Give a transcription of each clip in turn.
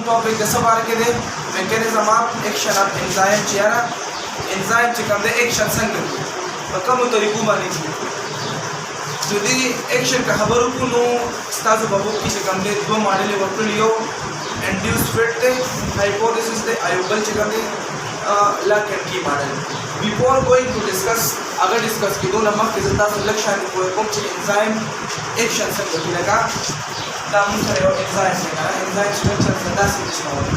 टॉपिक د سبار کې دی میکانیزم اف ایکشن اف انزایم چې یاره انزایم چې کوم دی ایکشن څنګه کوي په کومو طریقو باندې کوي چې دې ایکشن کا خبرو کو نو ستاسو په وخت کې چې کوم دی دوه ماډل ورکړي یو انډیوس فیټ دی هایپوتھیسس دی ایوبل چې کوم دی لاک اینڈ کی ماډل before going to discuss اگر ډسکس کېدو نه مخکې زه تاسو لږ شان کوم چې انزایم ایکشن څنګه کوي لکه دا موږ سره یو انزایم دی کنه انزایم سټرکچر څه داسې نشو وایي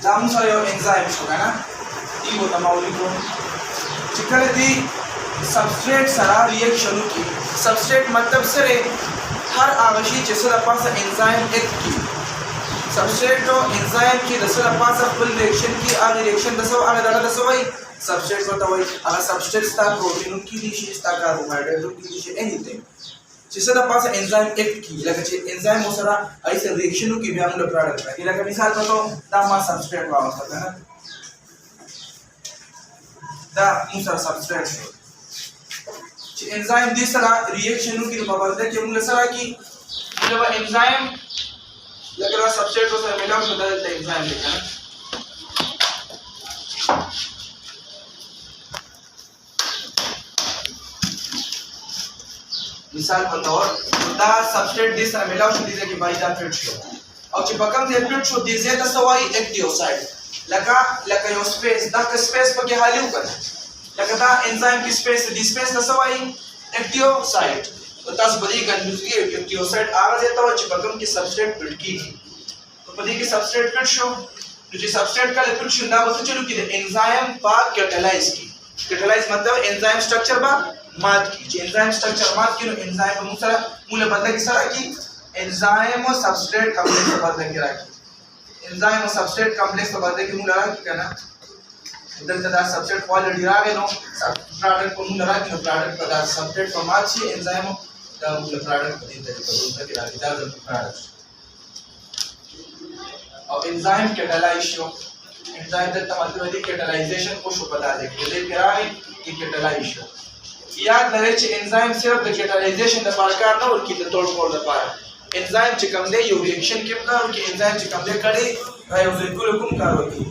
دا موږ سره یو انزایم شو کنه ایو تماولیکو چې کله دی سبستریټ سره ریاکشن وکړي سبستریټ مطلب سره هر هغه شی چې سره پاسه انزایم اکټ کی سبستریټ او انزایم چې د سره پاسه خپل ریاکشن کی هغه ریاکشن د سو هغه دغه د سوې سبستریټ ورته وایي هغه سبستریټ ستا پروتین کی دي شي ستا کاربوهایډریټ کی دي شي انیثینګ چې سره پاسه انزایم اکټ کی لکه چې انزایم سره ایسه ریاکشن کی بیا موږ پروډکټ راځي لکه مثال په دا ما سبستریټ واوسته کنه دا موږ سره سبستریټ شو چې انزایم دې سره ریاکشن وکړي په بدله کې موږ سره کی دا انزایم لکه دا سبستریټ سره ملاو شو دا انزایم دی کنه مثال په تور دا سبستریټ دې سره ملاو شو دې کې بای دا فټ شو او چې په کوم ځای فټ شو دې زیاته سوای اکټیوسایډ لکه یو سپیس دا سپیس پکې خالی وکړه لکه دا انزایم کی سپیس دی سپیس ته سوای اکټیوسایډ تاسو په دې کنفیوز کیږئ اکټیوسایډ هغه ځای ته چې په کوم کې سبستریټ فټ کیږي په دې کې سبستریټ فټ شو نو چې سبستریټ کله فټ شو دا به چلو کې انزایم په کټلایز کی کټلایز مطلب انزایم سټرکچر با مات کی چې انزایم سټرکچر مات کی نو انزایم په سره موږ بدل کې سره کی انزایم او سبستریټ کمپلیکس په بدل کې راځي انزایم او سبستریټ کمپلیکس په بدل کې موږ راځي کنه دلته دا سبستریټ کوالټي راغی نو پروډکټ په موږ راځي نو پروډکټ په دا سبستریټ په مات شي انزایم دا موږ پروډکټ په دې طریقه کې راځي دا د پروډکټ او انزایم کټلایز شو انزایم د تمدن دی کټلایزیشن کو شو پتا دی کې دې راغی کې کټلایز شو یاد لرئ چې انزایم صرف د کټلایزیشن لپاره کار نه ورکړي د توړ کول لپاره انزایم چې کوم دی یو ریاکشن کې کار کوي انزایم چې کوم دی کړي رايوځي کوم کار کوي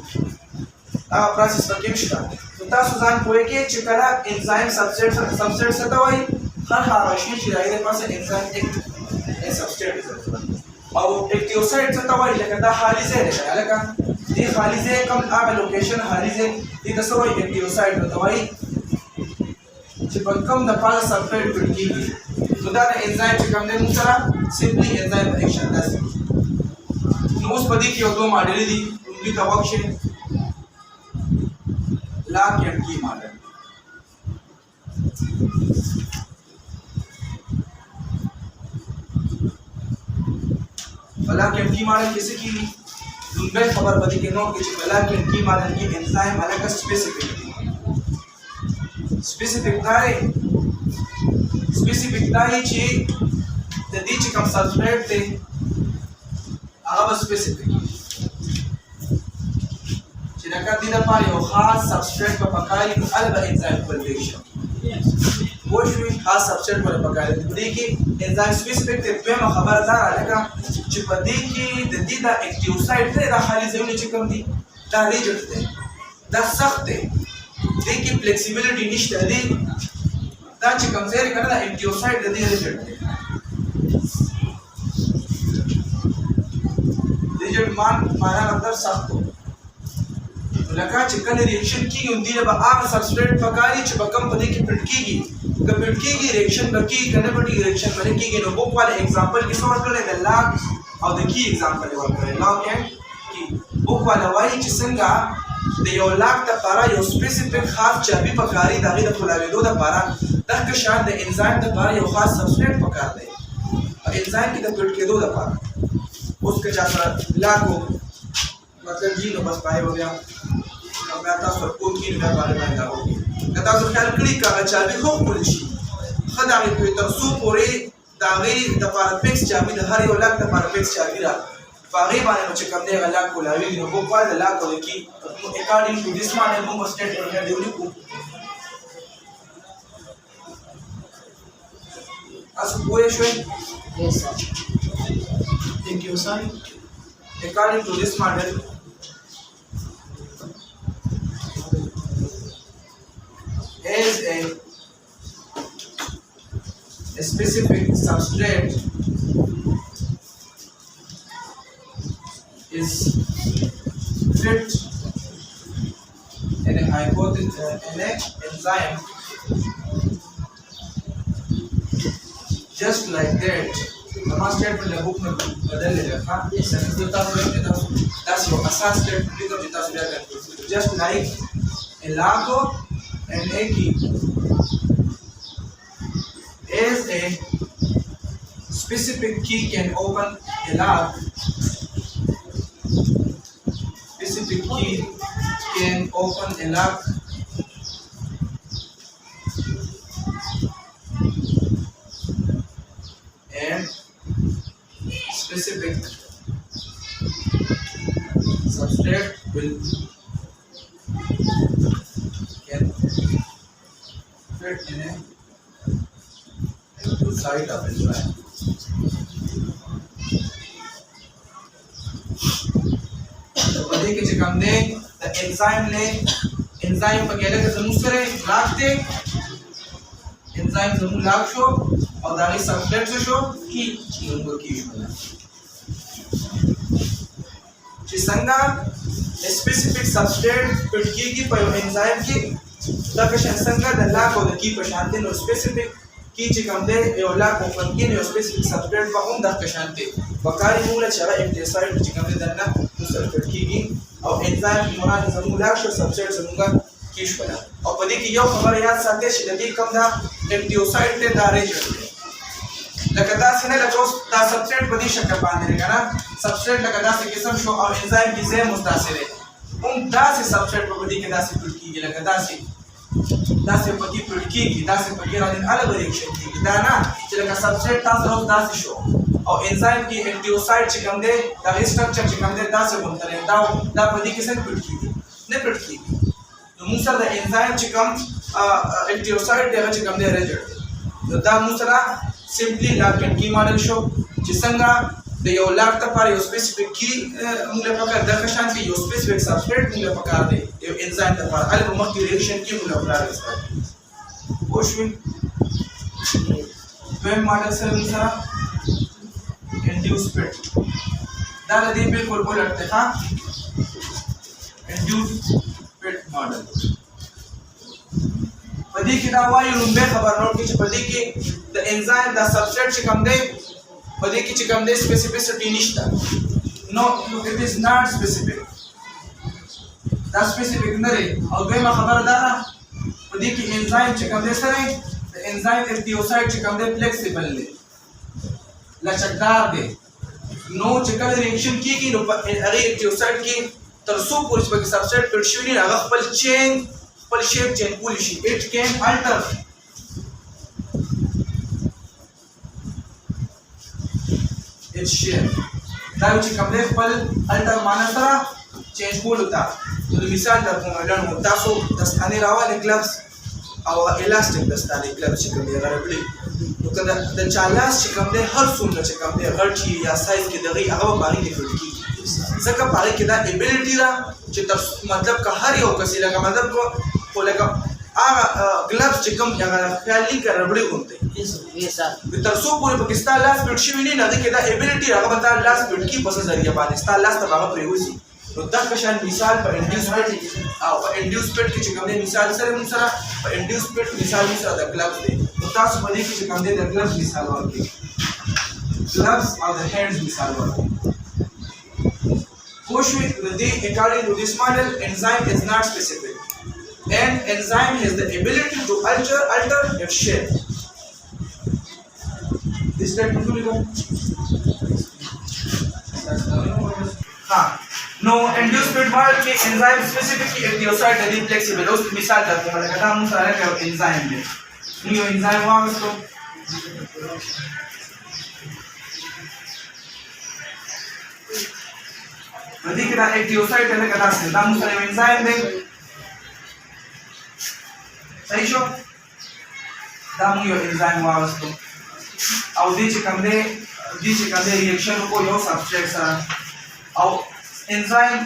پروسس پکې شته نو تاسو ځان پوهی کې چې کله انزایم سبستریټ څه ته وایي هر هغه شی چې راځي د پاسه انزایم اکټ سبستریټ او اکټیوسایډ څه ته وایي لکه دا خالي ځای دی لکه دې خالي ځای کوم هغه لوکیشن خالي ځای دې څه وایي اکټیوسایډ ته وایي چې په کوم د پاسه سبستریټ فټ کیږي نو دا د انزایم چې کوم دی موږ سره سمپلی انزایم ایکشن داسې نو اوس په دې کې یو دوه ماډل دي دوی ته وښه لاک اینڈ کی ماڈل لاک اینڈ کی ماڈل کیسے کی لومبه خبر پدې کې نو چې لاک اینڈ کی ماڈل کې انزایم الګ سپیسیفیک دي سپیسیفیک دی چې د دې چې کوم سبستریټ دی هغه سپیسیفیک لکه دې لپاره یو خاص سبستریټ په پکاري نو الګ انزایم پرډکشن وشوي خاص سبستریټ په پکاري دې کې انزایم سپیسیفیک ته په خبره ده لکه چې په دې کې د دې د اکټیوسایډ ته د خالي ځایونه چې کوم دي دا ریجټ دی دا سخت دی دې کې فلیکسیبিলিټی نشته دی دا چې کوم ځای کنه د اکټیوسایډ د دې ریجټ دی ریجټ معنا مطلب سخت لکه چې کله ریاکشن کیږي اندی به هغه سبستریټ پکاري چې په کم پدې کې فټ کیږي که فټ کیږي ریاکشن بکی کنه پټي ریاکشن باندې کیږي نو بوک والے एग्जांपल کې څه ورکړل د لاک او د کی एग्जांपल ورکړل لاک اینڈ کی بوک والے وایي چې څنګه د یو لاک لپاره یو سپیسیفیک خاص چابي پکاري دغه د خلاویدو لپاره دغه شان د انزایم لپاره یو خاص سبستریټ پکار دی انزایم کې د فټ کېدو لپاره اوس که چا سره لاکو مطلب جی نو بس پای و بیا بیا تاسو کو کې بیا باندې راوړي که تاسو خیال کړئ کاغه چابي خو خپل شي خدای په ترسو پورې دا غي د پارفکس چابي د هر یو لاک د پارفکس چابي را باغی باندې نو چې کوم دی غلا کولاوي نو په پای د لا کول کی according to this model موږ statement here دی ولیکو تاسو پوه شئ Yes, sir. thank you sir according to this model is a specific substrate is fit in a enzyme just like that. The statement the book में बदल लेगा that's your asas statement just like a lago and a key is a specific key can open a lock. Specific key can open a lock and specific substrate will can fit in a site of enzyme. बदे के चिकम दे the enzyme ले enzyme पर केले के समूह से लाग दे enzyme समूह लाग शो और दानी substrate से शो की नंबर की बना चिसंगा specific substrate पिटकी की पर enzyme की दा कशन संगा द लाग और की पर शांति नो specific की चिकम दे यो लाग ओपन की नो specific substrate पर हम दा कशांति बकारी मूला चला एप्टेसाइड चिकम दे दन्ना सल्फेट की और एंजाइम की मोना समूह लाक्ष सबस्ट्रेट समूह कीश बना और पदी की यो खबर याद साथे शिदती कम दा एप्टियोसाइड ते दारे जो लगदा सिने लचोस दा सबस्ट्रेट पदी शक्ल बांधे रहेगा ना सबस्ट्रेट लगदा से किस्म शो और एंजाइम की से मुस्तासिर है उन दा से सबस्ट्रेट पर पदी के दा से टूट की लगदा से पदी टूट की दा से पदी रादिन अलग रिएक्शन की दा ना चलेगा सबस्ट्रेट ता से दा से शो और एंजाइम की एप्टियोसाइड चिकम दे दा स्ट्रक्चर चिकम दे दा से बनता है दा पदी किसे पिटकी ने पिटकी तो मूसर द एंजाइम चिकम एप्टियोसाइड दे चिकम दे रेजर तो दा मूसरा सिंपली लैब की मॉडल शो जिसंगा द यो लैब त पर यो स्पेसिफिक की मूल्य प्रकार द कशान की यो स्पेसिफिक सबस्ट्रेट मूल्य प्रकार दे यो एंजाइम त पर अल मक रिएक्शन की मूल्य प्रकार है कोशिश वे मॉडल से मूसरा induced pit दाल दी बिल्कुल बोलते हाँ induced pit model पदी की दवाई रुम्बे खबर नोट की पदी की the enzyme the substrate चिकम दे पदी की चिकम दे specificity निश्ता no it is not specific that specific नरे और वे में खबर दारा पदी की enzyme चिकम दे सरे the enzyme एप्टियोसाइड चिकम दे flexible ले लचकदार दे नो चकल रिएक्शन की नो अरे एप्टियोसाइड की तरसो पुलिस पर सबस्ट्रेट पिटशुनी ना खपल चेन खपल शेप चेन पुलिशी it can alter its shape दाव ची कम दे खपल अल्टर माना सरा चेंज कोल होता तो मिसाल द कोमलन होता सो दस्ताने रावा ने ग्लव्स او الاستیک دستانه کلب چې کوم دی غربلی نو کله د چالاس چې کوم دی هر څومره چې کوم دی غړچی یا سایز کې دغه هغه باندې لیکل کیږي ځکه پاره کې دا ایبیلیټی را چې تر مطلب که هر یو کس لکه مطلب کو لکه هغه ګلابس چې کوم هغه خیالي غربلی غونته تر څو پورې پاکستان لاس پټ شي ویني نه دا ایبیلیټی هغه به لاس پټ کی په ذریعہ باندې ستاسو لاس ته هغه پریوزي نو دا کشان مثال په انډیوس پټ او انډیوس پټ کې چې کوم دی مثال سره موږ سره په انډیوس پټ مثال سره د گلابس دی نو تاسو په دې کې چې کوم دی د گلابس مثال ورکړئ گلابس او د هینډز مثال ورکړئ کوشش دې according to this model enzyme is not specific and enzyme has the ability to alter its shape this statement will go No, induced pit model के enzyme specifically एप्टियोसाइड है फ्लेक्सिबल उस मिसाल करते हैं मतलब हम सारे का एंजाइम है न्यू एंजाइम वहां उसको ندی کې دا اکټیوسایډ ته لکه داسې دا موږ سره انزایم دی صحیح شو دا موږ یو انزایم واغستو او دې چې کوم دی ریاکشن وکړو یو سبسټریټ سره او انزایم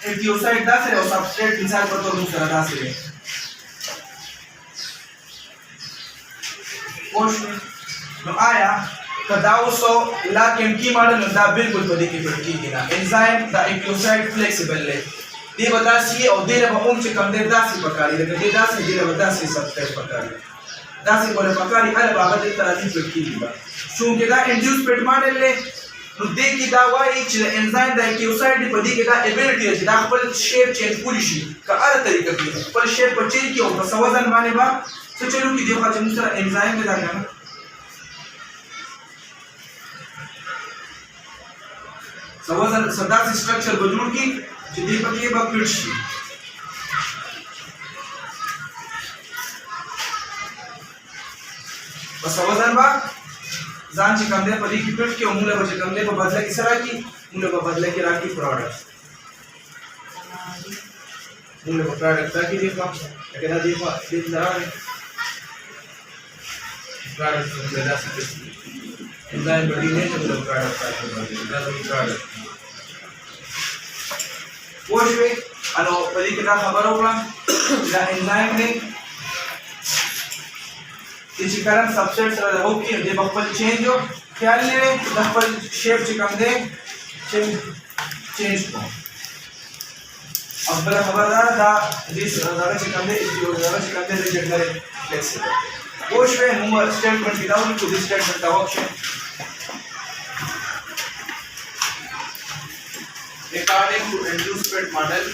اکټیوسایډ داسې او سبسټریټ مثال په توګه موږ سره داسې دی پوه شوې نو آیا که دا اوسو لا کیمکی ماډل نو دا بالکل په دې کې فټ کېږي نه انزایم دا اکټیوسایډ فلیکسیبل دی دې به داسې او دې له به هم چې کوم دی داسې پکاري لکه دې داسې دې له به داسې سبسټریټ پکاري داسې به پکاري هله به هغه دې ته راځي فټ کېږي به چونکې دا انډیوس فټ ماډل دی نو دې کې دا وایي چې د انزایم د اکټیوسایډ دی په دې کې دا ابیلټي ده چې دا خپل شیپ چینج کولی شي که هره طریقه کې خپل شیپ به چینج کړي او په څه وزن باندې به څه چلو کړي دې خوا چې موږ سره انزایم دی دا که نه وزن داسې سټرکچر به جوړ کړي چې دې پکې به فټ شي بس وزن به ځان چې کوم دی په دې کې فټ کړي او موږ به چې کوم دی په بدله کې څه راکړي موږ به بدله کې راکړي پروډکټ موږ به پروډکټ راکړي دې خوا لکه دا دې خوا دې ته راغی پروډکټ موږ داسې کړي انزایم به دې نه چې موږ پروډکټ راکړي دا زموږ پروډکټ پوه شوې نو په دې کې دا خبره وکړه دا انزایم دی چې کله سبسټریټ سره د هوکي د خپل چینج خیال لري د خپل شیپ چې کوم دی چینج کو او بل خبردار دا دې سره چې کوم دی ریجکټ لري فلیکسیبل پوه شوې نو سټیټمنټ کې دا ولیکو دې سټیټمنټ دا وکړي according to induced fed model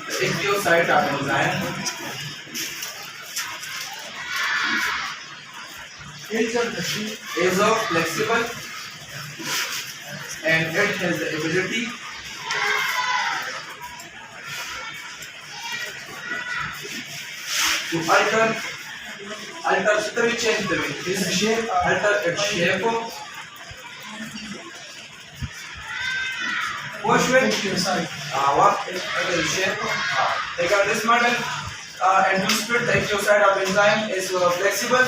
the ichthyocyte enzyme is flexible and it has the ability to alter we change the way this shape alter its shape wash way what is shape take out this model and you split the ichthyocyte of enzyme is flexible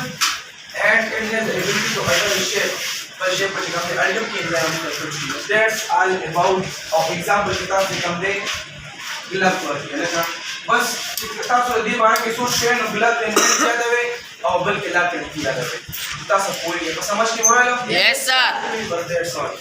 and it has the ability to alter the shape by shape which comes the alter की enzyme that's all about of example किताब से कम दे गिलास पर लगा बस किताब से दी बार के सोच के न गिलास में ज्यादा वे और बल्कि ला के किया जाता है तासा पूरी समझ के मोबाइल यस सर बस दैट्स ऑल